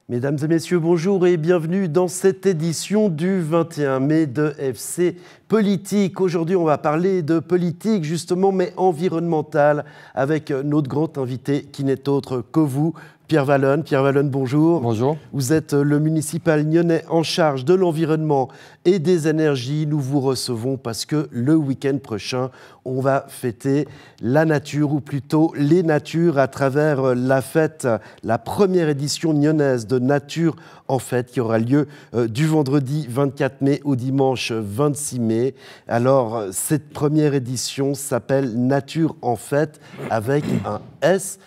Mesdames et messieurs, bonjour et bienvenue dans cette édition du 21 mai de FC Politique. Aujourd'hui, on va parler de politique justement, mais environnementale, avec notre grand invité qui n'est autre que vous, Pierre Vallone. Pierre Vallone, bonjour. Bonjour. Vous êtes le municipal nyonnais en charge de l'environnement et des énergies. Nous vous recevons parce que le week-end prochain, on va fêter la nature, ou plutôt les natures, à travers la fête, la première édition nyonnaise de Nature en Fête, qui aura lieu du vendredi 24 mai au dimanche 26 mai. Alors, cette première édition s'appelle Nature en Fête avec un S.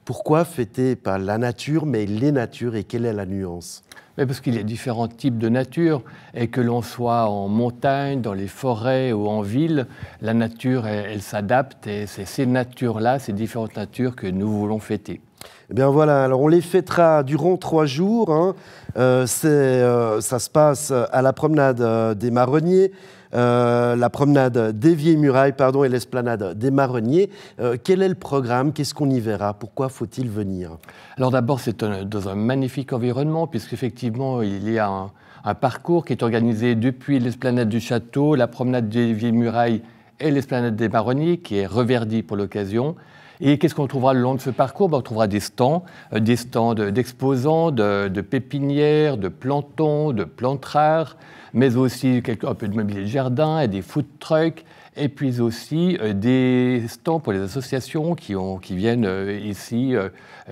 Pourquoi fêter pas la nature, mais les natures, et quelle est la nuance ? Mais parce qu'il y a différents types de nature, et que l'on soit en montagne, dans les forêts ou en ville, la nature, elle s'adapte, et c'est ces natures-là, ces différentes natures que nous voulons fêter. Eh bien voilà, alors on les fêtera durant 3 jours. Ça se passe à la promenade des Marronniers, la promenade des Vieilles Murailles, et l'esplanade des Marronniers. Quel est le programme ? Qu'est-ce qu'on y verra ? Pourquoi faut-il venir ? Alors d'abord, c'est dans un magnifique environnement, puisqu'effectivement, il y a un parcours qui est organisé depuis l'esplanade du château, la promenade des Vieilles Murailles et l'esplanade des Marronniers, qui est reverdie pour l'occasion. Et qu'est-ce qu'on trouvera le long de ce parcours ? On trouvera des stands d'exposants, de pépinières, de plantons, de plantes rares, mais aussi un peu de mobilier de jardin et des food trucks, et puis aussi des stands pour les associations qui viennent ici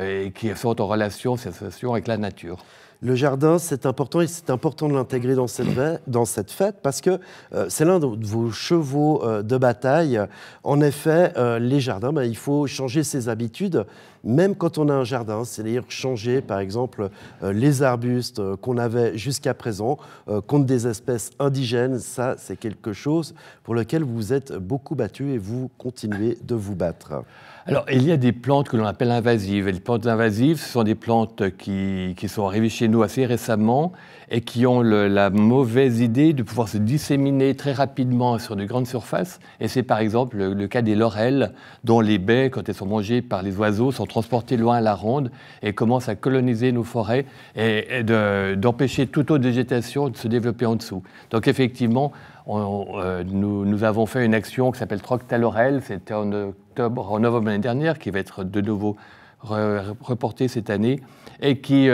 et qui sont en relation, ces associations, avec la nature. Le jardin, c'est important, et c'est important de l'intégrer dans cette fête parce que c'est l'un de vos chevaux de bataille. En effet, les jardins, il faut changer ses habitudes, même quand on a un jardin, c'est-à-dire changer, par exemple, les arbustes qu'on avait jusqu'à présent contre des espèces indigènes. Ça, c'est quelque chose pour lequel vous vous êtes beaucoup battu et vous continuez de vous battre. Alors, il y a des plantes que l'on appelle invasives. Et les plantes invasives, ce sont des plantes qui sont arrivées chez nous assez récemment et qui ont la mauvaise idée de pouvoir se disséminer très rapidement sur de grandes surfaces. Et c'est par exemple le cas des laurels, dont les baies, quand elles sont mangées par les oiseaux, sont transportées loin à la ronde et commencent à coloniser nos forêts et d'empêcher toute autre végétation de se développer en dessous. Donc effectivement, nous avons fait une action qui s'appelle Troc ta laurel. C'était en novembre l'année dernière, qui va être de nouveau reportée cette année, et qui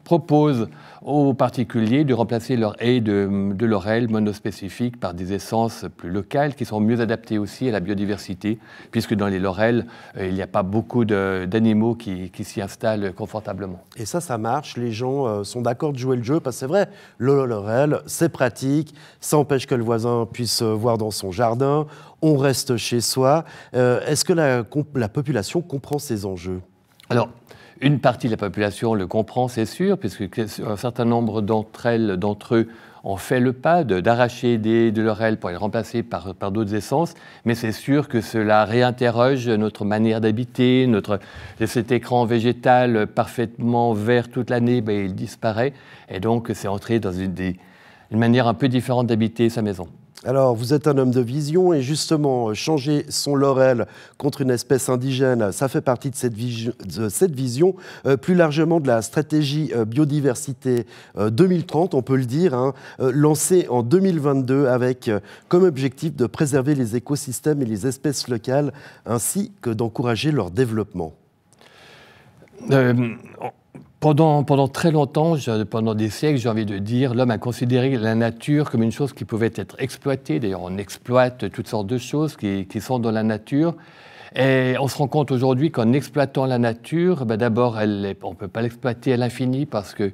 propose aux particuliers de remplacer leurs haies de laurel monospécifiques par des essences plus locales qui sont mieux adaptées aussi à la biodiversité, puisque dans les laurels, il n'y a pas beaucoup d'animaux qui s'y installent confortablement. Et ça marche, les gens sont d'accord de jouer le jeu, parce que c'est vrai, le laurel, c'est pratique, ça empêche que le voisin puisse voir dans son jardin, on reste chez soi. Est-ce que la population comprend ces enjeux ? Alors, une partie de la population le comprend, c'est sûr, puisque un certain nombre d'entre eux ont fait le pas d'arracher des laurels pour les remplacer par d'autres essences, mais c'est sûr que cela réinterroge notre manière d'habiter, cet écran végétal parfaitement vert toute l'année, il disparaît, et donc c'est entré dans une manière un peu différente d'habiter sa maison. Alors, vous êtes un homme de vision, et justement, changer son laurel contre une espèce indigène, ça fait partie de cette vision. Plus largement, de la stratégie biodiversité 2030, on peut le dire, lancée en 2022 avec comme objectif de préserver les écosystèmes et les espèces locales, ainsi que d'encourager leur développement. Pendant très longtemps, pendant des siècles, j'ai envie de dire, l'homme a considéré la nature comme une chose qui pouvait être exploitée. D'ailleurs, on exploite toutes sortes de choses qui sont dans la nature. Et on se rend compte aujourd'hui qu'en exploitant la nature, d'abord, on ne peut pas l'exploiter à l'infini parce que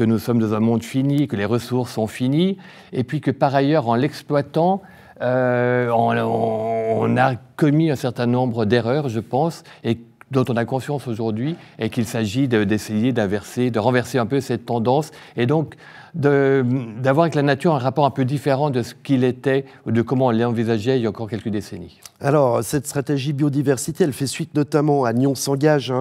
nous sommes dans un monde fini, que les ressources sont finies. Et puis que par ailleurs, en l'exploitant, on a commis un certain nombre d'erreurs, je pense, et dont on a conscience aujourd'hui, et qu'il s'agit d'essayer de renverser un peu cette tendance, et donc d'avoir avec la nature un rapport un peu différent de ce qu'il était, ou de comment on l'envisageait il y a encore quelques décennies. Alors, cette stratégie biodiversité, elle fait suite notamment à Nyon s'engage,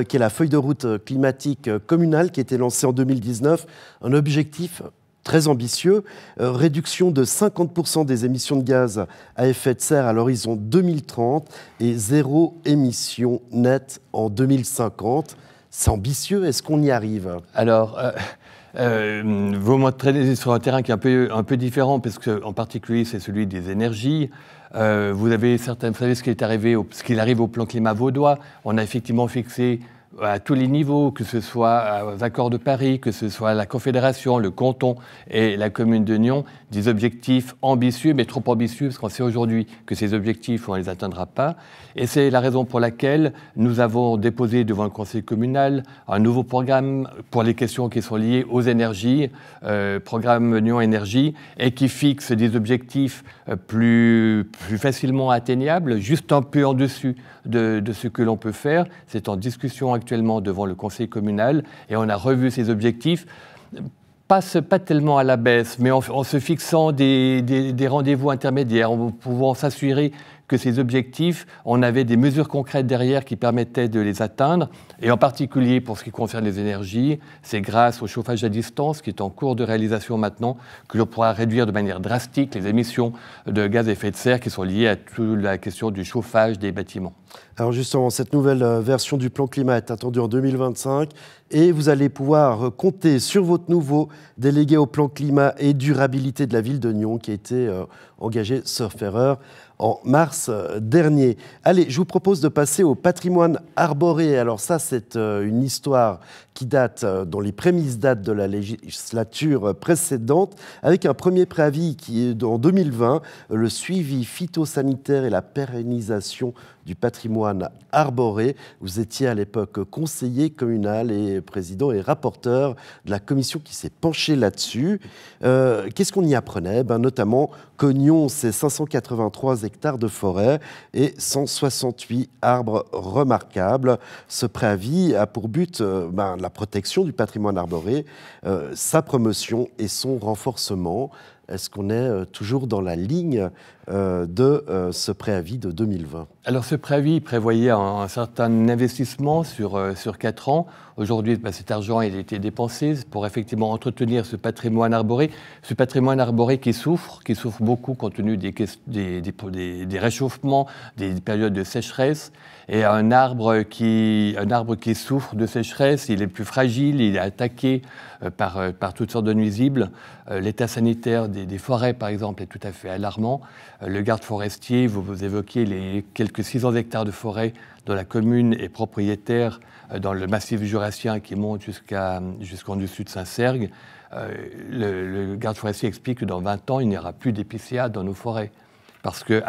qui est la feuille de route climatique communale qui a été lancée en 2019, un objectif très ambitieux, réduction de 50% des émissions de gaz à effet de serre à l'horizon 2030 et zéro émission nette en 2050. C'est ambitieux, est-ce qu'on y arrive? Alors, vous m'entraînez sur un terrain qui est un peu différent, parce qu'en particulier, c'est celui des énergies. Vous savez ce qu'il arrive au plan climat vaudois. On a effectivement fixé à tous les niveaux, que ce soit aux accords de Paris, que ce soit la Confédération, le canton et la commune de Nyon, des objectifs ambitieux, mais trop ambitieux, parce qu'on sait aujourd'hui que ces objectifs, on ne les atteindra pas. Et c'est la raison pour laquelle nous avons déposé devant le conseil communal un nouveau programme pour les questions qui sont liées aux énergies, programme Nyon Énergie, et qui fixe des objectifs plus facilement atteignables, juste un peu en dessus de ce que l'on peut faire. C'est en discussion actuellement devant le conseil communal, et on a revu ces objectifs, pas tellement à la baisse, mais en se fixant des rendez-vous intermédiaires, en pouvant s'assurer que ces objectifs, on avait des mesures concrètes derrière qui permettaient de les atteindre. Et en particulier, pour ce qui concerne les énergies, c'est grâce au chauffage à distance, qui est en cours de réalisation maintenant, que l'on pourra réduire de manière drastique les émissions de gaz à effet de serre qui sont liées à toute la question du chauffage des bâtiments. Alors justement, cette nouvelle version du plan climat est attendue en 2025 et vous allez pouvoir compter sur votre nouveau délégué au plan climat et durabilité de la ville de Nyon qui a été engagé sauf erreur en mars dernier. Allez, je vous propose de passer au patrimoine arboré. Alors ça, c'est une histoire qui date, dont les prémices datent de la législature précédente, avec un premier préavis qui est en 2020, le suivi phytosanitaire et la pérennisation du patrimoine arboré. Vous étiez à l'époque conseiller communal et président et rapporteur de la commission qui s'est penchée là-dessus. Qu'est-ce qu'on y apprenait? Notamment que Nyon, c'est 583 hectares de forêt et 168 arbres remarquables. Ce préavis a pour but la protection du patrimoine arboré, sa promotion et son renforcement. Est-ce qu'on est toujours dans la ligne de ce préavis de 2020? Alors ce préavis prévoyait un certain investissement sur 4 ans. Aujourd'hui, cet argent a été dépensé pour effectivement entretenir ce patrimoine arboré qui souffre beaucoup compte tenu des réchauffements, des périodes de sécheresse. Et un arbre qui souffre de sécheresse, il est plus fragile, il est attaqué par toutes sortes de nuisibles. L'état sanitaire des forêts, par exemple, est tout à fait alarmant. Le garde forestier, vous évoquiez les quelques 600 hectares de forêt dont la commune est propriétaire dans le massif jurassien qui monte jusqu'en dessus de Saint-Sergue. Le garde forestier explique que dans 20 ans, il n'y aura plus d'épicéas dans nos forêts. Parce que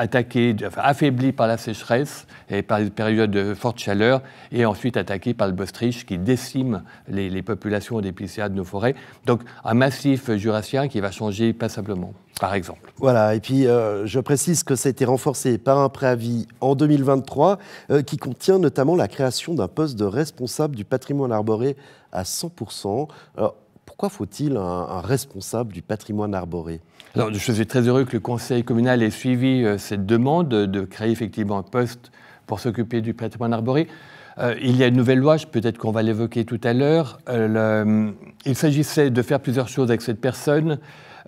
affaibli par la sécheresse et par les périodes de forte chaleur, et ensuite attaqué par le botrytis qui décime les populations d'épicéas de nos forêts. Donc un massif jurassien qui va changer passablement, par exemple. Voilà, et puis je précise que ça a été renforcé par un préavis en 2023 qui contient notamment la création d'un poste de responsable du patrimoine arboré à 100%. Alors, pourquoi faut-il un responsable du patrimoine arboré? Alors, je suis très heureux que le conseil communal ait suivi cette demande de créer effectivement un poste pour s'occuper du patrimoine arboré. Il y a une nouvelle loi, peut-être qu'on va l'évoquer tout à l'heure. Il s'agissait de faire plusieurs choses avec cette personne,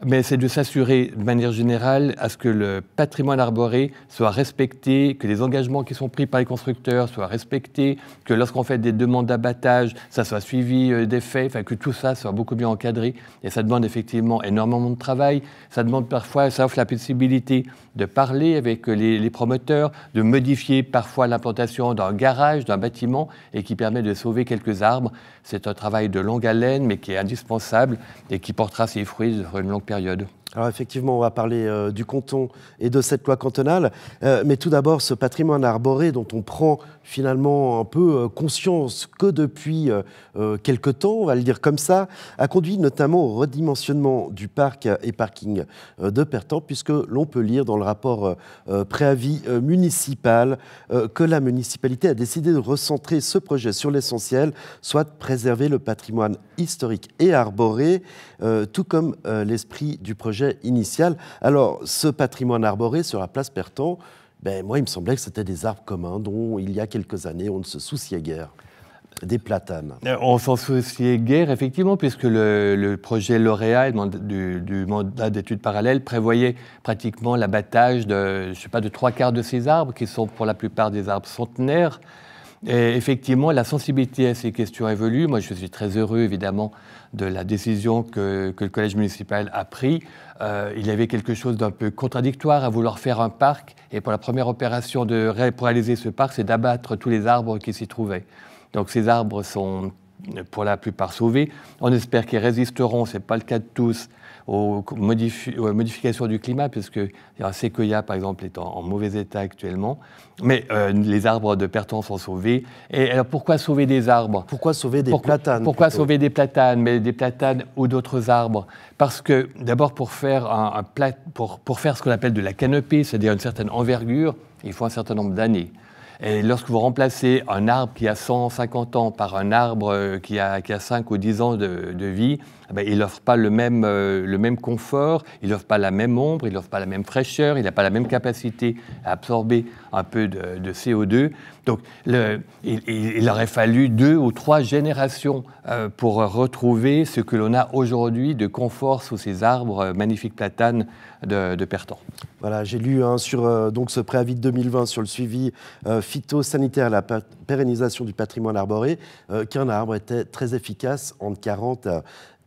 mais c'est de s'assurer de manière générale à ce que le patrimoine arboré soit respecté, que les engagements qui sont pris par les constructeurs soient respectés, que lorsqu'on fait des demandes d'abattage, ça soit suivi des faits, enfin, que tout ça soit beaucoup mieux encadré. Et ça demande effectivement énormément de travail. Ça demande parfois, ça offre la possibilité de parler avec les promoteurs, de modifier parfois l'implantation d'un garage, d'un bâtiment, et qui permet de sauver quelques arbres. C'est un travail de longue haleine, mais qui est indispensable et qui portera ses fruits sur une longue période. Alors effectivement, on va parler du canton et de cette loi cantonale, mais tout d'abord, ce patrimoine arboré dont on prend finalement un peu conscience que depuis quelque temps, on va le dire comme ça, a conduit notamment au redimensionnement du parc et parking de Pertan, puisque l'on peut lire dans le rapport préavis municipal que la municipalité a décidé de recentrer ce projet sur l'essentiel, soit de préserver le patrimoine historique et arboré, tout comme l'esprit du projet initial. Alors, ce patrimoine arboré sur la place Pertan, moi, il me semblait que c'était des arbres communs dont, il y a quelques années, on ne se souciait guère. Des platanes. On s'en souciait guère, effectivement, puisque le projet lauréat du mandat d'études parallèles prévoyait pratiquement l'abattage de 3/4 de ces arbres, qui sont pour la plupart des arbres centenaires. Et effectivement, la sensibilité à ces questions évolue. Moi, je suis très heureux, évidemment, de la décision que le collège municipal a prise. Il y avait quelque chose d'un peu contradictoire à vouloir faire un parc. Et pour la première opération pour réaliser ce parc, c'est d'abattre tous les arbres qui s'y trouvaient. Donc ces arbres sont pour la plupart sauvés. On espère qu'ils résisteront, ce n'est pas le cas de tous, aux modifications du climat, puisque un séquoia, par exemple, est en mauvais état actuellement. Mais les arbres de Pertan sont sauvés. Et alors, pourquoi sauver des arbres? Pourquoi sauver des platanes? Pourquoi sauver des platanes, mais des platanes ou d'autres arbres? Parce que, d'abord, pour faire pour faire ce qu'on appelle de la canopée, c'est-à-dire une certaine envergure, il faut un certain nombre d'années. Et lorsque vous remplacez un arbre qui a 150 ans par un arbre qui a 5 ou 10 ans de vie, il n'offre pas le même confort, il n'offre pas la même ombre, il n'offre pas la même fraîcheur, il n'a pas la même capacité à absorber un peu de CO2. Donc il aurait fallu 2 ou 3 générations pour retrouver ce que l'on a aujourd'hui de confort sous ces arbres magnifiques platanes de Pertan. Voilà, j'ai lu sur donc ce préavis de 2020 sur le suivi phytosanitaire et la pérennisation du patrimoine arboré qu'un arbre était très efficace entre 40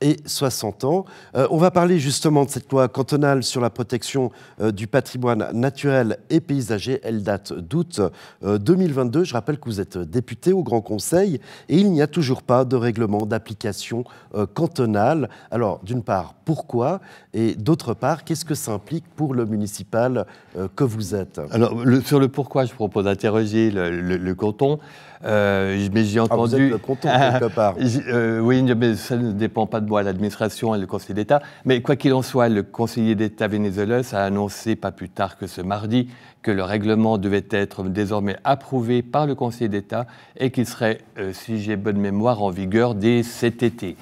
et 60 ans. On va parler justement de cette loi cantonale sur la protection du patrimoine naturel et paysager. Elle date d'août 2022. Je rappelle que vous êtes député au Grand Conseil et il n'y a toujours pas de règlement d'application cantonale. Alors, d'une part, pourquoi? Et d'autre part, qu'est-ce que ça implique pour le municipal que vous êtes? Alors, sur le pourquoi, je propose d'interroger le canton. Mais j'ai entendu... vous êtes le canton, quelque part. Oui, mais ça ne dépend pas de moi, l'administration et le Conseil d'État. Mais quoi qu'il en soit, le conseiller d'État Venizelos a annoncé, pas plus tard que ce mardi, que le règlement devait être désormais approuvé par le Conseil d'État et qu'il serait, si j'ai bonne mémoire, en vigueur dès cet été.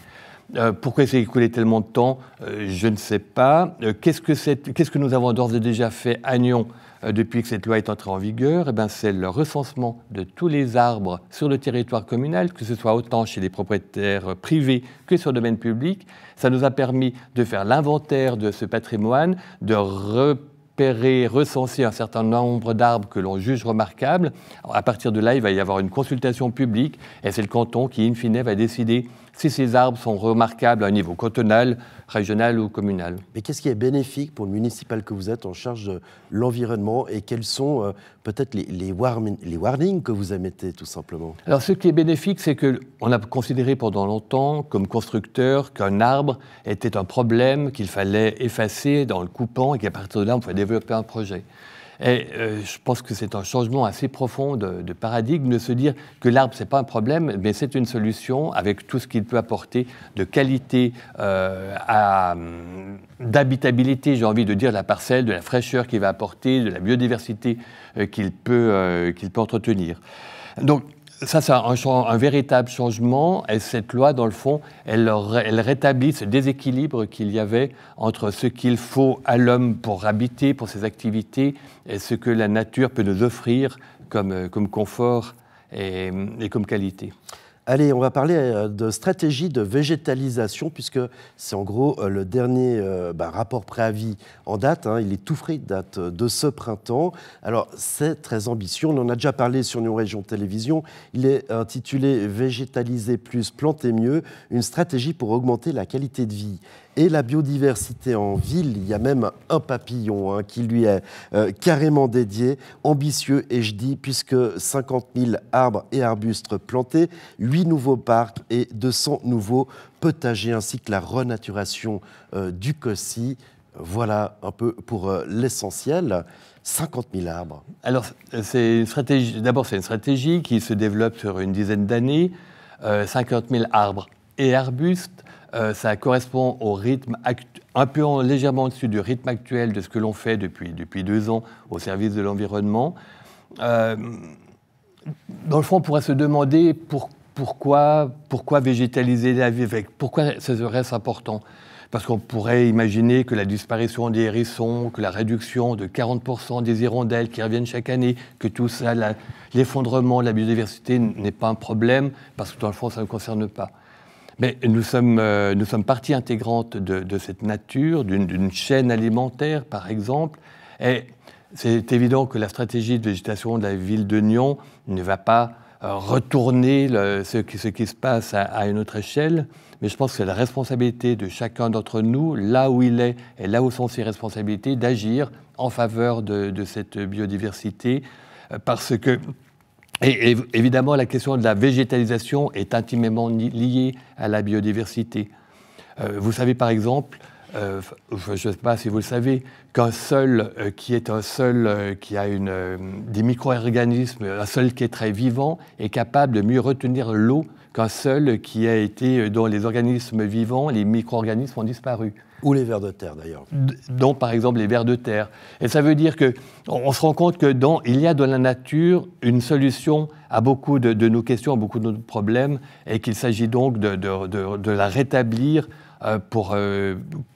Pourquoi il s'est écoulé tellement de temps? Je ne sais pas. Qu'est-ce que nous avons d'ores et déjà fait à Nyon depuis que cette loi est entrée en vigueur? C'est le recensement de tous les arbres sur le territoire communal, que ce soit autant chez les propriétaires privés que sur le domaine public. Ça nous a permis de faire l'inventaire de ce patrimoine, de repérer, recenser un certain nombre d'arbres que l'on juge remarquables. Alors, à partir de là, il va y avoir une consultation publique et c'est le canton qui, in fine, va décider si ces arbres sont remarquables à un niveau cantonal, régional ou communal. Mais qu'est-ce qui est bénéfique pour le municipal que vous êtes en charge de l'environnement et quels sont peut-être les warnings que vous émettez tout simplement? Alors ce qui est bénéfique, c'est qu'on a considéré pendant longtemps comme constructeur qu'un arbre était un problème qu'il fallait effacer dans le coupant et qu'à partir de là, on pouvait développer un projet. Et je pense que c'est un changement assez profond de paradigme de se dire que l'arbre, ce n'est pas un problème, mais c'est une solution avec tout ce qu'il peut apporter de qualité, d'habitabilité, j'ai envie de dire, de la parcelle, de la fraîcheur qu'il va apporter, de la biodiversité qu'il peut entretenir. Donc, ça, c'est un véritable changement et cette loi, dans le fond, elle rétablit ce déséquilibre qu'il y avait entre ce qu'il faut à l'homme pour habiter, pour ses activités, et ce que la nature peut nous offrir comme confort et comme qualité. Allez, on va parler de stratégie de végétalisation, puisque c'est en gros le dernier rapport préavis en date. Il est tout frais, il date de ce printemps. Alors, c'est très ambitieux. On en a déjà parlé sur Nyon Région Télévision. Il est intitulé « Végétaliser plus, planter mieux », une stratégie pour augmenter la qualité de vie et la biodiversité en ville. Il y a même un papillon qui lui est carrément dédié, ambitieux, et je dis, puisque 50 000 arbres et arbustes plantés, 8 nouveaux parcs et 200 nouveaux potagers, ainsi que la renaturation du Cossy. Voilà un peu pour l'essentiel. 50 000 arbres. Alors, c'est une stratégie. D'abord, c'est une stratégie qui se développe sur une dizaine d'années. 50 000 arbres et arbustes. Ça correspond au rythme légèrement au-dessus du rythme actuel de ce que l'on fait depuis 2 ans au service de l'environnement. Dans le fond, on pourrait se demander pourquoi végétaliser la vie avec, pourquoi ce serait important. Parce qu'on pourrait imaginer que la disparition des hérissons, que la réduction de 40% des hirondelles qui reviennent chaque année, que tout ça, l'effondrement de la biodiversité n'est pas un problème, parce que dans le fond, ça ne nous concerne pas. Mais nous sommes partie intégrante de cette nature, d'une chaîne alimentaire, par exemple. Et c'est évident que la stratégie de végétation de la ville de Nyon ne va pas retourner ce qui se passe à une autre échelle, mais je pense que c'est la responsabilité de chacun d'entre nous, là où il est et là où sont ses responsabilités, d'agir en faveur de cette biodiversité, parce que, et évidemment, la question de la végétalisation est intimement liée à la biodiversité. Vous savez par exemple, je ne sais pas si vous le savez, qu'un sol qui a des micro-organismes, un sol qui est très vivant, est capable de mieux retenir l'eau qu'un sol dont les organismes vivants, les micro-organismes ont disparu. Ou les vers de terre, d'ailleurs. Dont, par exemple, les vers de terre. Et ça veut dire qu'on se rend compte qu'il y a dans la nature une solution à beaucoup de nos questions, à beaucoup de nos problèmes, et qu'il s'agit donc de la rétablir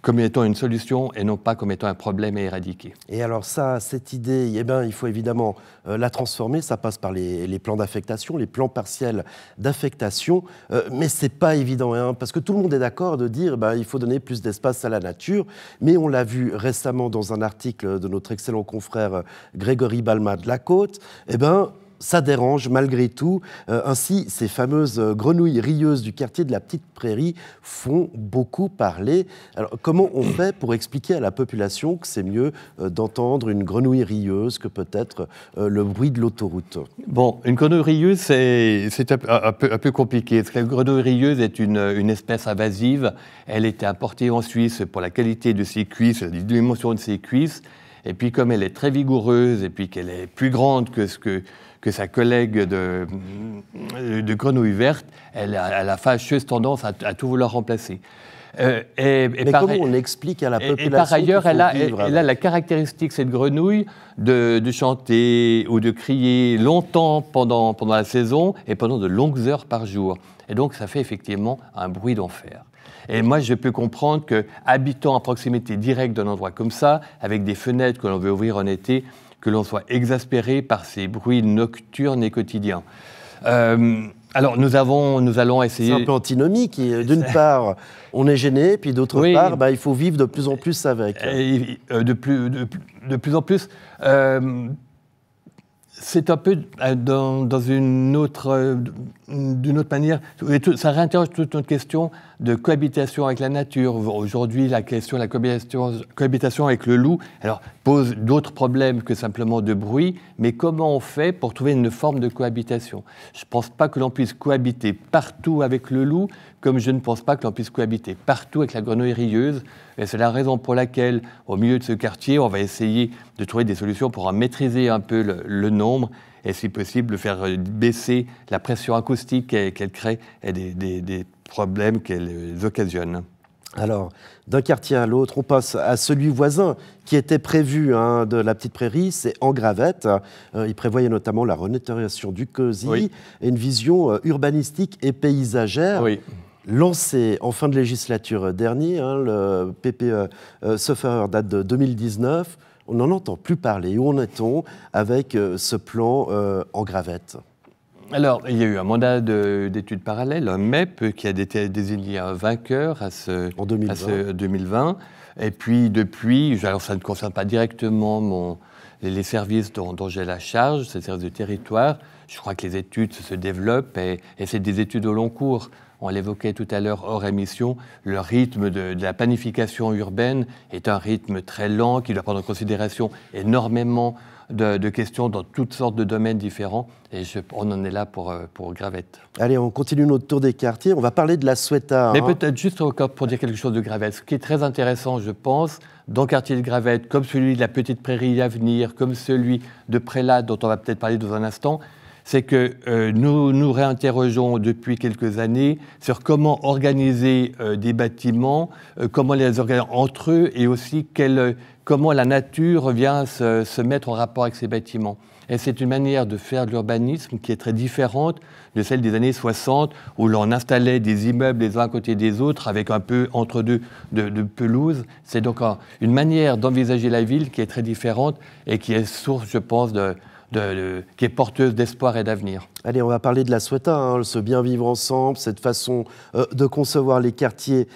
comme étant une solution et non pas comme étant un problème à éradiquer. Et alors cette idée, il faut évidemment la transformer. Ça passe par les plans d'affectation, les plans partiels d'affectation. Mais ce n'est pas évident, hein, parce que tout le monde est d'accord de dire il faut donner plus d'espace à la nature. Mais on l'a vu récemment dans un article de notre excellent confrère Grégory Balma de La Côte, ça dérange malgré tout. Ainsi, ces fameuses grenouilles rieuses du quartier de la Petite Prairie font beaucoup parler. Alors, comment on fait pour expliquer à la population que c'est mieux d'entendre une grenouille rieuse que peut-être le bruit de l'autoroute? Bon, une grenouille rieuse, c'est un peu compliqué. Parce que la grenouille rieuse est une espèce invasive. Elle était importée en Suisse pour la qualité de ses cuisses, la dimension de ses cuisses. Et puis, comme elle est très vigoureuse et puis qu'elle est plus grande que sa collègue de grenouille verte, elle a la fâcheuse tendance à tout vouloir remplacer. Mais comment on explique à la population? Et par ailleurs, elle a la caractéristique, cette grenouille, de chanter ou de crier longtemps pendant la saison et pendant de longues heures par jour. Et donc, ça fait effectivement un bruit d'enfer. Et moi, je peux comprendre qu'habitant à proximité directe d'un endroit comme ça, avec des fenêtres que l'on veut ouvrir en été, que l'on soit exaspéré par ces bruits nocturnes et quotidiens. Alors, nous allons essayer... C'est un peu antinomique. D'une part, on est gêné, puis d'autre part, il faut vivre de plus en plus avec. Et de plus en plus... c'est un peu d'une autre manière. Ça réinterroge toute notre question de cohabitation avec la nature. Aujourd'hui, la question de la cohabitation avec le loup pose d'autres problèmes que simplement de bruit. Mais comment on fait pour trouver une forme de cohabitation? Je ne pense pas que l'on puisse cohabiter partout avec le loup, comme je ne pense pas que l'on puisse cohabiter partout avec la grenouille rieuse. Et c'est la raison pour laquelle, au milieu de ce quartier, on va essayer de trouver des solutions pour en maîtriser un peu le nombre et, si possible, faire baisser la pression acoustique qu'elle crée et des problèmes qu'elle occasionne. Alors, d'un quartier à l'autre, on passe à celui voisin qui était prévu de la Petite Prairie, c'est en Gravette. Il prévoyait notamment la renaturation du COSI et une vision urbanistique et paysagère. Oui. Lancé en fin de législature dernière, le PPE Sufferer date de 2019. On n'en entend plus parler. Où en est-on avec ce plan en Gravette? Alors, il y a eu un mandat d'études parallèles, un MEP, qui a désigné un vainqueur en 2020. Et puis, depuis, alors ça ne concerne pas directement les services dont j'ai la charge, ces services de territoire. Je crois que les études se développent et c'est des études au long cours. On l'évoquait tout à l'heure hors émission, le rythme de la planification urbaine est un rythme très lent qui doit prendre en considération énormément de questions dans toutes sortes de domaines différents. Et on en est là pour Gravette. Allez, on continue notre tour des quartiers. On va parler de la Ceuta. Mais peut-être juste encore pour dire quelque chose de Gravette. Ce qui est très intéressant, je pense, dans le quartier de Gravette, comme celui de la Petite Prairie à venir, comme celui de Prélat, dont on va peut-être parler dans un instant, c'est que nous nous réinterrogeons depuis quelques années sur comment organiser des bâtiments, comment les organiser entre eux et aussi comment la nature vient se mettre en rapport avec ces bâtiments. Et c'est une manière de faire de l'urbanisme qui est très différente de celle des années 60, où l'on installait des immeubles les uns à côté des autres avec un peu entre deux de pelouse. C'est donc une manière d'envisager la ville qui est très différente et qui est source, je pense, qui est porteuse d'espoir et d'avenir. Allez, on va parler de la Ceuta, ce bien vivre ensemble, cette façon de concevoir les quartiers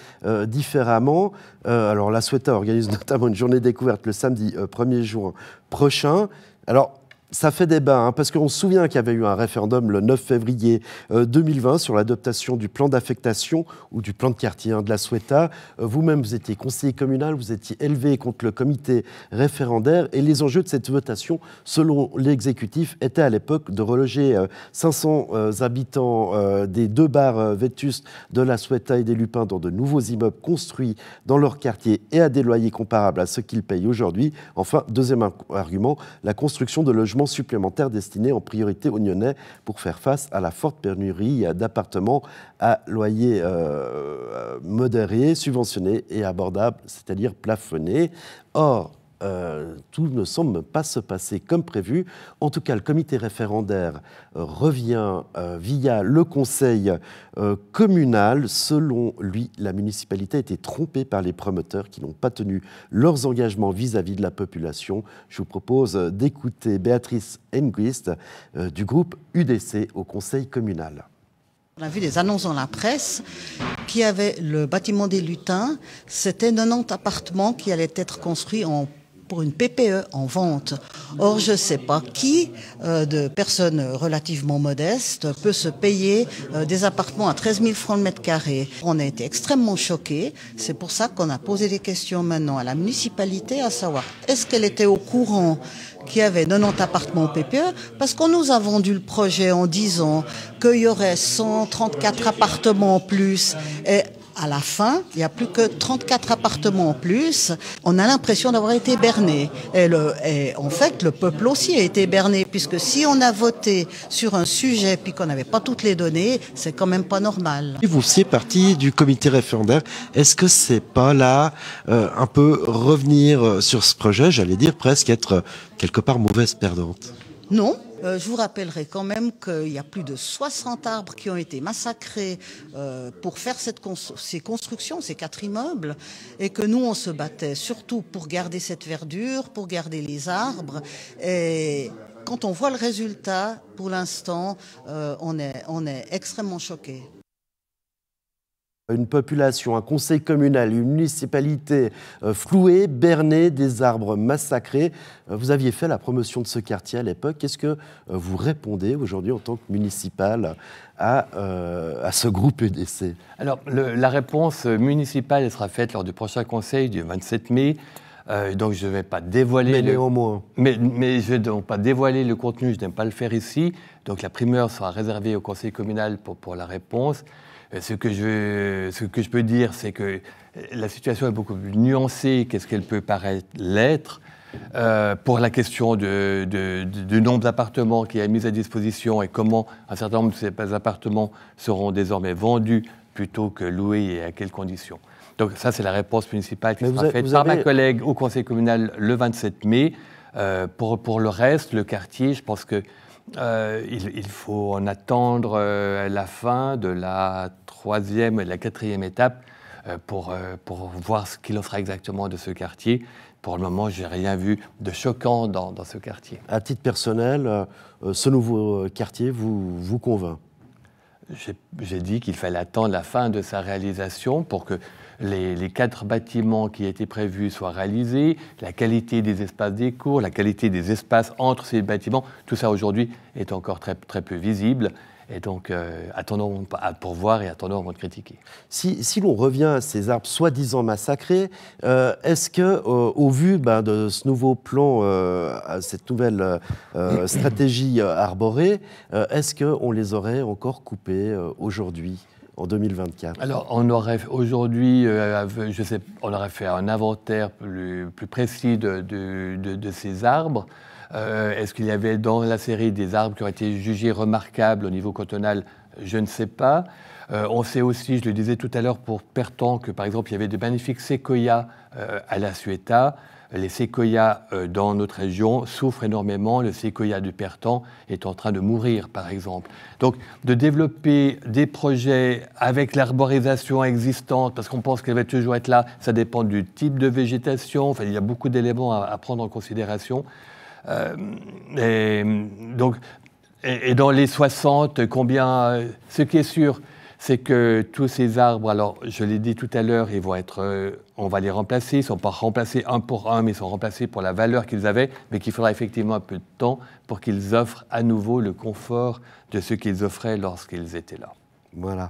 différemment. Alors, la Ceuta organise notamment une journée découverte le samedi 1er juin prochain. Alors, Ça fait débat, hein, parce qu'on se souvient qu'il y avait eu un référendum le 9 février 2020 sur l'adoption du plan d'affectation ou du plan de quartier de la Ceuta. Vous-même, vous étiez conseiller communal, vous étiez élevé contre le comité référendaire et les enjeux de cette votation, selon l'exécutif, étaient à l'époque de reloger 500 habitants des 2 bars vétustes de la Ceuta et des Lupins dans de nouveaux immeubles construits dans leur quartier et à des loyers comparables à ceux qu'ils payent aujourd'hui. Enfin, deuxième argument, la construction de logements supplémentaires destinés en priorité aux Nyonnais pour faire face à la forte pénurie d'appartements à loyer modéré, subventionnés et abordables, c'est-à-dire plafonnés. Or, tout ne semble pas se passer comme prévu. En tout cas, le comité référendaire revient via le conseil communal. Selon lui, la municipalité a été trompée par les promoteurs qui n'ont pas tenu leurs engagements vis-à-vis de la population. Je vous propose d'écouter Béatrice Enguist du groupe UDC au conseil communal. On a vu des annonces dans la presse qui avaient le bâtiment des Lutins. C'était 90 appartements qui allaient être construits pour une PPE en vente. Or, je ne sais pas qui de personnes relativement modestes peut se payer des appartements à 13 000 francs le mètre carré. On a été extrêmement choqués. C'est pour ça qu'on a posé des questions maintenant à la municipalité, à savoir est-ce qu'elle était au courant qu'il y avait 90 appartements PPE, parce qu'on nous a vendu le projet en disant qu'il y aurait 134 appartements en plus. Et à la fin, il n'y a plus que 34 appartements en plus. On a l'impression d'avoir été berné. Et en fait, le peuple aussi a été berné, puisque si on a voté sur un sujet puis qu'on n'avait pas toutes les données, c'est quand même pas normal. Vous faisiez partie du comité référendaire. Est-ce que c'est pas là un peu revenir sur ce projet, j'allais dire presque être quelque part mauvaise perdante? Non. Je vous rappellerai quand même qu'il y a plus de 60 arbres qui ont été massacrés pour faire ces constructions, ces 4 immeubles, et que nous, on se battait surtout pour garder cette verdure, pour garder les arbres. Et quand on voit le résultat, pour l'instant, on est extrêmement choqués. Une population, un conseil communal, une municipalité flouée, bernée, des arbres massacrés. Vous aviez fait la promotion de ce quartier à l'époque. Qu'est-ce que vous répondez aujourd'hui en tant que municipal à ce groupe UDC? Alors, la réponse municipale elle sera faite lors du prochain conseil du 27 mai. Donc, je ne vais pas dévoiler... Mais néanmoins. Mais je ne vais donc pas dévoiler le contenu, je n'aime pas le faire ici. Donc, la primeur sera réservée au conseil communal pour la réponse. Ce que je peux dire, c'est que la situation est beaucoup plus nuancée qu'est-ce qu'elle peut paraître l'être. Pour la question du nombre d'appartements qui est mis à disposition et comment un certain nombre de ces appartements seront désormais vendus plutôt que loués et à quelles conditions. Donc ça, c'est la réponse municipale qui sera faite par ma collègue au conseil communal le 27 mai. Pour le reste, le quartier, je pense que il faut en attendre la fin de la 3e et de la 4e étape pour voir ce qu'il en sera exactement de ce quartier. Pour le moment, je n'ai rien vu de choquant dans ce quartier. À titre personnel, ce nouveau quartier vous convainc? J'ai dit qu'il fallait attendre la fin de sa réalisation pour que les 4 bâtiments qui étaient prévus soient réalisés, la qualité des espaces des cours, la qualité des espaces entre ces bâtiments, tout ça aujourd'hui est encore très, très peu visible. Et donc, attendons pour voir et attendons avant de critiquer. Si l'on revient à ces arbres soi-disant massacrés, est-ce que, au vu de ce nouveau plan, cette nouvelle stratégie arborée, est-ce qu'on les aurait encore coupés aujourd'hui, en 2024? Alors, on aurait aujourd'hui, on aurait fait un inventaire plus précis de ces arbres. Est-ce qu'il y avait dans la série des arbres qui ont été jugés remarquables au niveau cantonal? Je ne sais pas. On sait aussi, je le disais tout à l'heure pour Pertan, que par exemple il y avait de magnifiques séquoias à la Ceuta. Les séquoias dans notre région souffrent énormément. Le séquoia du Pertan est en train de mourir, par exemple. Donc, de développer des projets avec l'arborisation existante, parce qu'on pense qu'elle va toujours être là, ça dépend du type de végétation. Enfin, il y a beaucoup d'éléments à prendre en considération. Et dans les 60, ce qui est sûr, c'est que tous ces arbres, alors je l'ai dit tout à l'heure, ils vont être, on va les remplacer, ils ne sont pas remplacés un pour un, mais ils sont remplacés pour la valeur qu'ils avaient, mais qu'il faudra effectivement un peu de temps pour qu'ils offrent à nouveau le confort de ce qu'ils offraient lorsqu'ils étaient là. Voilà.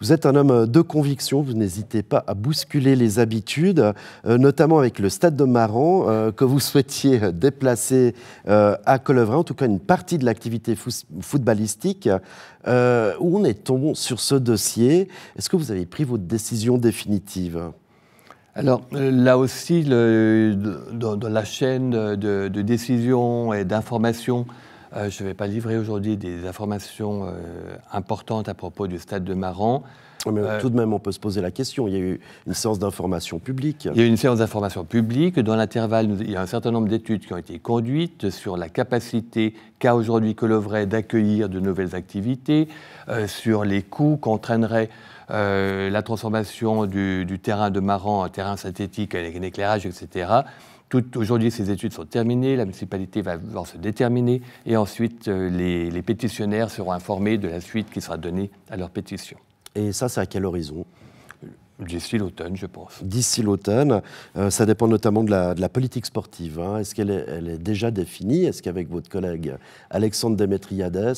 Vous êtes un homme de conviction, vous n'hésitez pas à bousculer les habitudes, notamment avec le stade de Maran, que vous souhaitiez déplacer à Colevray, en tout cas une partie de l'activité footballistique. Où en est-on sur ce dossier? Est-ce que vous avez pris votre décision définitive? Alors là aussi, dans la chaîne de décision et d'information, je ne vais pas livrer aujourd'hui des informations importantes à propos du stade de Maran. Mais tout de même, on peut se poser la question. Il y a eu une séance d'information publique. Il y a eu une séance d'information publique. Dans l'intervalle, il y a un certain nombre d'études qui ont été conduites sur la capacité qu'a aujourd'hui Colevray d'accueillir de nouvelles activités, sur les coûts qu'entraînerait la transformation du terrain de Maran en terrain synthétique avec un éclairage, etc. Aujourd'hui, ces études sont terminées, la municipalité va devoir se déterminer et ensuite les pétitionnaires seront informés de la suite qui sera donnée à leur pétition. Et ça, c'est à quel horizon? D'ici l'automne, je pense. D'ici l'automne. Ça dépend notamment de la politique sportive. Hein. Est-ce qu'elle est déjà définie? Est-ce qu'avec votre collègue Alexandre Demetriades,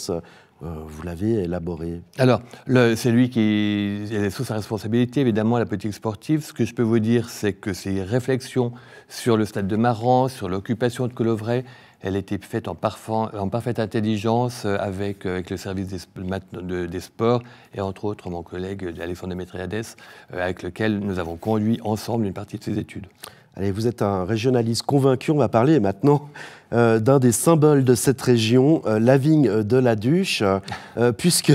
vous l'avez élaborée? Alors, c'est lui qui est sous sa responsabilité, évidemment, la politique sportive. Ce que je peux vous dire, c'est que ces réflexions sur le stade de Maran, sur l'occupation de Colevray, elle a été faite en parfaite intelligence avec le service des sports et entre autres mon collègue Alexandre Demetriades, avec lequel nous avons conduit ensemble une partie de ces études. Allez, vous êtes un régionaliste convaincu. On va parler maintenant d'un des symboles de cette région, la vigne de la Duche, puisque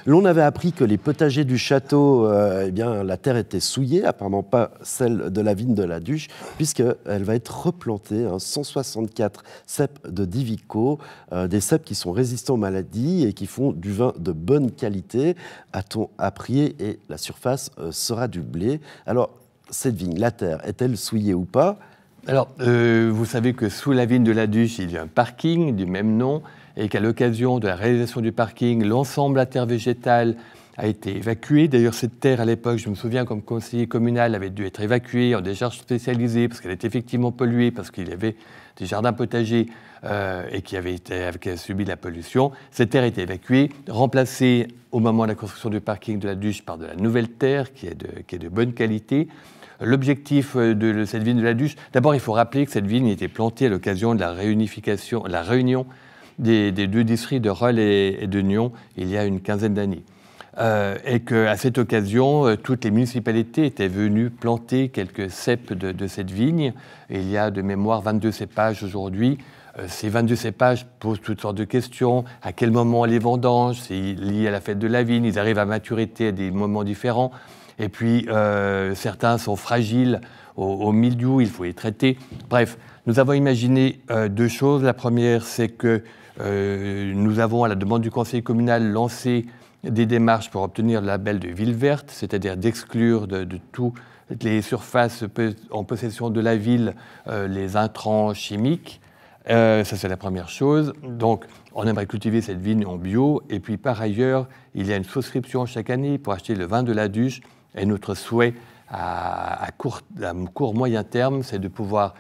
l'on avait appris que les potagers du château, eh bien, la terre était souillée, apparemment pas celle de la vigne de la Duche, puisqu'elle va être replantée, 164 cèpes de Divico, des cèpes qui sont résistants aux maladies et qui font du vin de bonne qualité, a-t-on appris, et la surface sera du blé. Alors, cette vigne, la terre, est-elle souillée ou pas? Alors, vous savez que sous la vigne de la Duche, il y a un parking du même nom et qu'à l'occasion de la réalisation du parking, l'ensemble de la terre végétale a été évacué. D'ailleurs, cette terre, à l'époque, je me souviens, comme conseiller communal, avait dû être évacuée en décharge spécialisée parce qu'elle était effectivement polluée, parce qu'il y avait des jardins potagers et qui avaient subi la pollution. Cette terre a été évacuée, remplacée au moment de la construction du parking de la Duche par de la nouvelle terre qui est de bonne qualité. L'objectif de cette vigne de la Duche, d'abord, il faut rappeler que cette vigne a été plantée à l'occasion de la réunion des deux districts de Rolle et de Nyon il y a une quinzaine d'années. Et qu'à cette occasion, toutes les municipalités étaient venues planter quelques cèpes de cette vigne. Et il y a de mémoire 22 cépages aujourd'hui. Ces 22 cépages posent toutes sortes de questions. À quel moment les vendanges? C'est lié à la fête de la vigne. Ils arrivent à maturité à des moments différents. Et puis, certains sont fragiles au mildiou, il faut les traiter. Bref, nous avons imaginé deux choses. La première, c'est que nous avons, à la demande du conseil communal, lancé des démarches pour obtenir le label de ville verte, c'est-à-dire d'exclure de toutes les surfaces en possession de la ville les intrants chimiques. Ça, c'est la première chose. Donc, on aimerait cultiver cette vigne en bio. Et puis, par ailleurs, il y a une souscription chaque année pour acheter le vin de la Duche. Et notre souhait à court moyen terme, c'est de pouvoir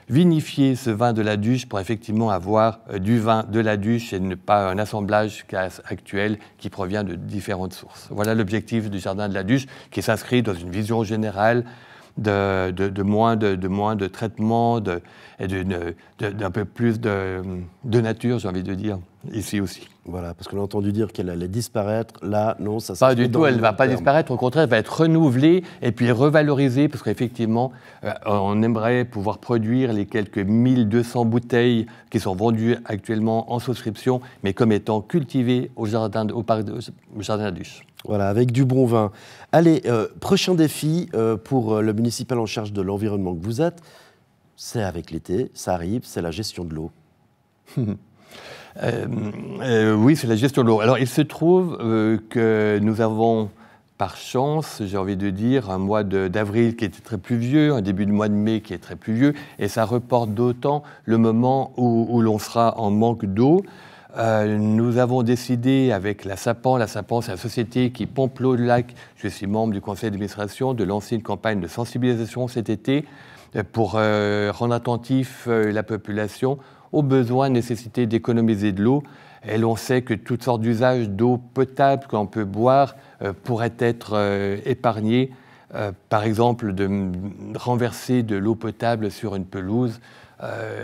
vinifier ce vin de la Duche pour effectivement avoir du vin de la Duche et ne pas un assemblage actuel qui provient de différentes sources. Voilà l'objectif du jardin de la Duche qui s'inscrit dans une vision générale de moins de traitement et d'un peu plus de nature, j'ai envie de dire, ici aussi. Voilà, parce qu'on a entendu dire qu'elle allait disparaître. Là, non, ça pas du tout, elle ne va pas disparaître. Au contraire, elle va être renouvelée et puis revalorisée parce qu'effectivement, on aimerait pouvoir produire les quelques 1200 bouteilles qui sont vendues actuellement en souscription, mais comme étant cultivées au jardin de la Duche. Voilà, avec du bon vin. Allez, prochain défi pour le municipal en charge de l'environnement que vous êtes, c'est avec l'été, ça arrive, c'est la gestion de l'eau. Oui, c'est la gestion de l'eau. Alors, il se trouve que nous avons, par chance, j'ai envie de dire, un mois d'avril qui était très pluvieux, un début de mois de mai qui est très pluvieux, et ça reporte d'autant le moment où l'on sera en manque d'eau. Nous avons décidé avec la Sapan c'est la société qui pompe l'eau du lac, je suis membre du conseil d'administration, de lancer une campagne de sensibilisation cet été pour rendre attentif la population aux besoins, nécessité d'économiser de l'eau. Et l'on sait que toutes sortes d'usages d'eau potable que l'on peut boire pourraient être épargnés. Par exemple, de renverser de l'eau potable sur une pelouse,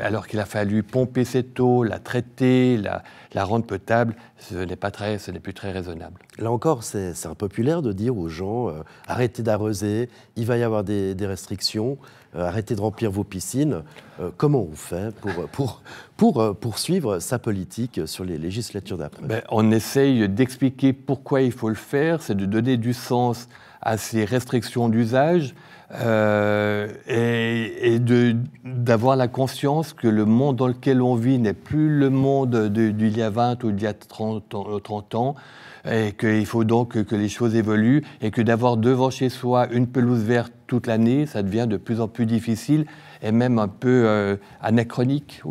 alors qu'il a fallu pomper cette eau, la traiter, la rendre potable, ce n'est plus très raisonnable. Là encore, c'est impopulaire de dire aux gens arrêtez d'arroser, il va y avoir des restrictions, arrêtez de remplir vos piscines. Comment on fait pour poursuivre sa politique sur les législatures d'après? On essaye d'expliquer pourquoi il faut le faire, c'est de donner du sens à ces restrictions d'usage. Et d'avoir la conscience que le monde dans lequel on vit n'est plus le monde d'il y a 20 ou d'il y a 30 ans, et qu'il faut donc que les choses évoluent, et que d'avoir devant chez soi une pelouse verte toute l'année, ça devient de plus en plus difficile, et même un peu anachronique.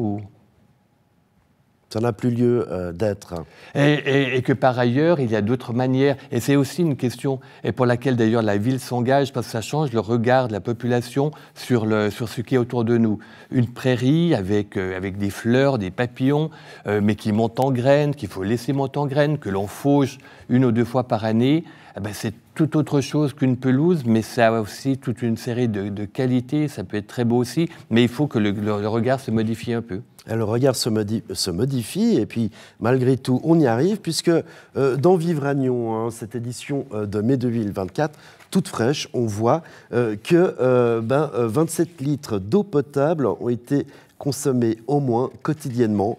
Ça n'a plus lieu d'être. Et que par ailleurs, il y a d'autres manières. Et c'est aussi une question, et pour laquelle d'ailleurs la ville s'engage, parce que ça change le regard de la population sur ce qui est autour de nous. Une prairie avec des fleurs, des papillons, mais qui montent en graines, qu'il faut laisser monter en graines, que l'on fauche 1 ou 2 fois par année, c'est tout autre chose qu'une pelouse, mais ça a aussi toute une série de qualités, ça peut être très beau aussi, mais il faut que le regard se modifie un peu. Le regard se modifie, et puis malgré tout, on y arrive, puisque dans Vivre Agnon, cette édition de mai 2024, toute fraîche, on voit que 27 litres d'eau potable ont été consommés au moins quotidiennement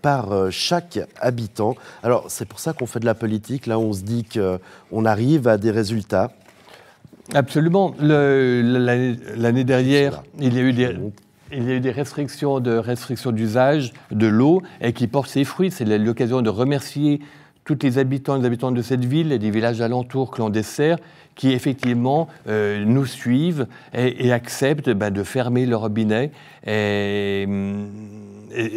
par chaque habitant. Alors c'est pour ça qu'on fait de la politique, là on se dit qu'on arrive à des résultats. Absolument. L'année dernière, il y a eu des restrictions d'usage de l'eau et qui portent ses fruits. C'est l'occasion de remercier tous les habitants et les habitantes de cette ville et des villages alentours que l'on dessert, qui effectivement nous suivent et acceptent de fermer le robinet. Et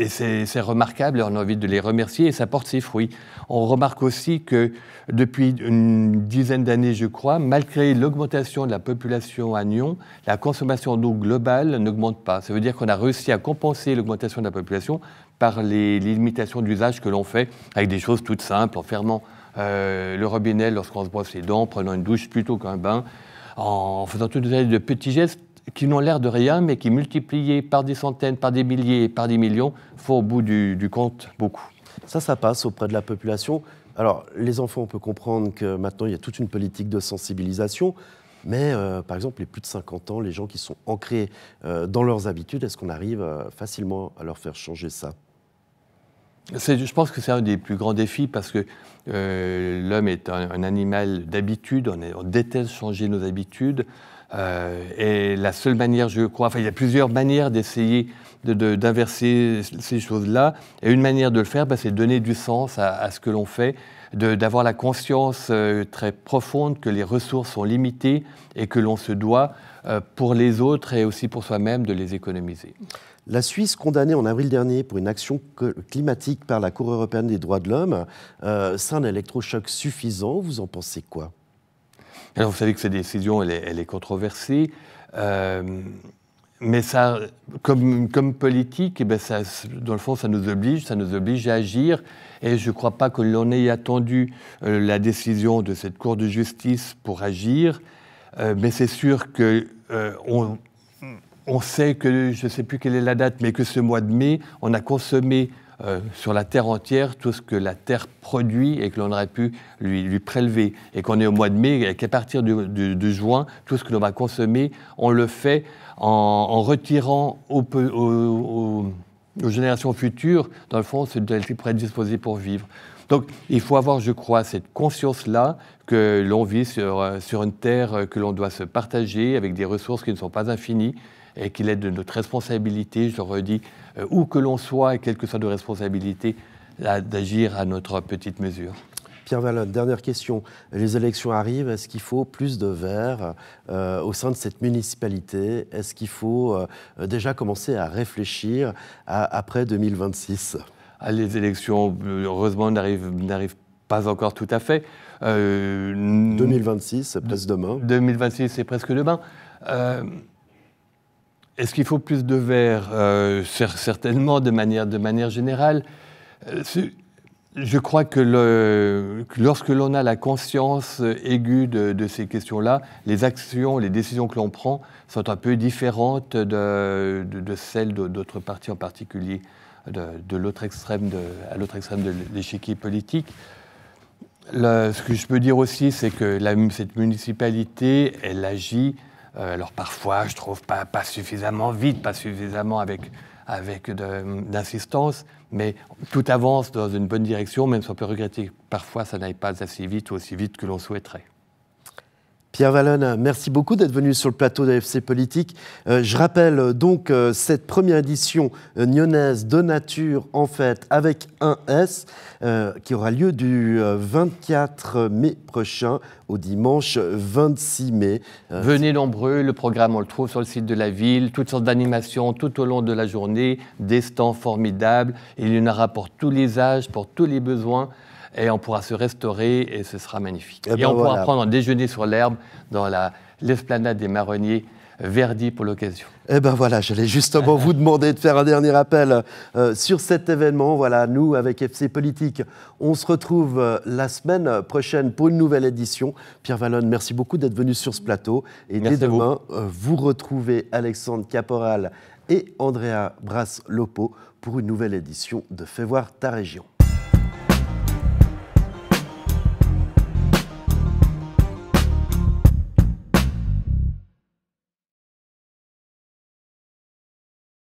c'est remarquable, on a envie de les remercier et ça porte ses fruits. On remarque aussi que depuis une dizaine d'années, je crois, malgré l'augmentation de la population à Nyon, la consommation d'eau globale n'augmente pas. Ça veut dire qu'on a réussi à compenser l'augmentation de la population par les limitations d'usage que l'on fait avec des choses toutes simples, en fermant le robinet lorsqu'on se brosse les dents, en prenant une douche plutôt qu'un bain, en faisant toutes une de petits gestes qui n'ont l'air de rien, mais qui, multipliés par des centaines, par des milliers, par des millions, font au bout du compte beaucoup. Ça passe auprès de la population. Alors, les enfants, on peut comprendre que maintenant, il y a toute une politique de sensibilisation, mais par exemple, les plus de 50 ans, les gens qui sont ancrés dans leurs habitudes, est-ce qu'on arrive facilement à leur faire changer ça ? Je pense que c'est un des plus grands défis parce que l'homme est un animal d'habitude, on déteste changer nos habitudes. Et la seule manière, je crois, il y a plusieurs manières d'essayer d'inverser ces choses-là. Et une manière de le faire, c'est de donner du sens à ce que l'on fait, d'avoir la conscience très profonde que les ressources sont limitées et que l'on se doit, pour les autres et aussi pour soi-même, de les économiser. La Suisse, condamnée en avril dernier pour une action climatique par la Cour européenne des droits de l'homme, c'est un électrochoc suffisant. Vous en pensez quoi ? Alors, vous savez que cette décision, elle est controversée, mais ça, comme politique, ça, dans le fond, ça nous oblige à agir. Et je ne crois pas que l'on ait attendu la décision de cette Cour de justice pour agir, mais c'est sûr que on sait que, je ne sais plus quelle est la date, mais que ce mois de mai, on a consommé sur la Terre entière tout ce que la Terre produit et que l'on aurait pu lui prélever. Et qu'on est au mois de mai et qu'à partir de juin, tout ce que l'on va consommer, on le fait en retirant aux générations futures, dans le fond, ce dont elles pourraient disposer pour vivre. Donc, il faut avoir, je crois, cette conscience-là que l'on vit sur une Terre que l'on doit se partager avec des ressources qui ne sont pas infinies et qu'il est de notre responsabilité, je le redis, où que l'on soit et quelle que soit nos responsabilités, d'agir à notre petite mesure. Pierre Vallone, dernière question. Les élections arrivent, est-ce qu'il faut plus de verre au sein de cette municipalité ? Est-ce qu'il faut déjà commencer à réfléchir après 2026 ? Les élections, heureusement, n'arrivent pas encore tout à fait. 2026, c'est presque demain. 2026, c'est presque demain. Est-ce qu'il faut plus de verre? Certainement, de manière générale. Je crois que lorsque l'on a la conscience aiguë de ces questions-là, les actions, les décisions que l'on prend sont un peu différentes de celles d'autres partis, en particulier à l'autre extrême de l'échiquier politique. Ce que je peux dire aussi, c'est que cette municipalité, elle agit, alors parfois, je trouve pas suffisamment vite, pas suffisamment avec d'insistance, mais tout avance dans une bonne direction, même si on peut regretter que parfois ça n'aille pas assez vite ou aussi vite que l'on souhaiterait. Pierre Wallon, merci beaucoup d'être venu sur le plateau de FC Politique. Je rappelle donc cette première édition nyonnaise de nature, en fait, avec un S, qui aura lieu du 24 mai prochain au dimanche 26 mai. Venez nombreux, le programme on le trouve sur le site de la ville, toutes sortes d'animations tout au long de la journée, des stands formidables, il y en aura pour tous les âges, pour tous les besoins. Et on pourra se restaurer et ce sera magnifique. Et on pourra prendre un déjeuner sur l'herbe dans l'esplanade des Marronniers, Verdi pour l'occasion. Eh bien voilà, j'allais justement vous demander de faire un dernier appel sur cet événement. Voilà, nous, avec FC Politique, on se retrouve la semaine prochaine pour une nouvelle édition. Pierre Wallon, merci beaucoup d'être venu sur ce plateau. Et dès demain, vous retrouvez Alexandre Caporal et Andrea Brasse-Lopo pour une nouvelle édition de Fais voir ta région.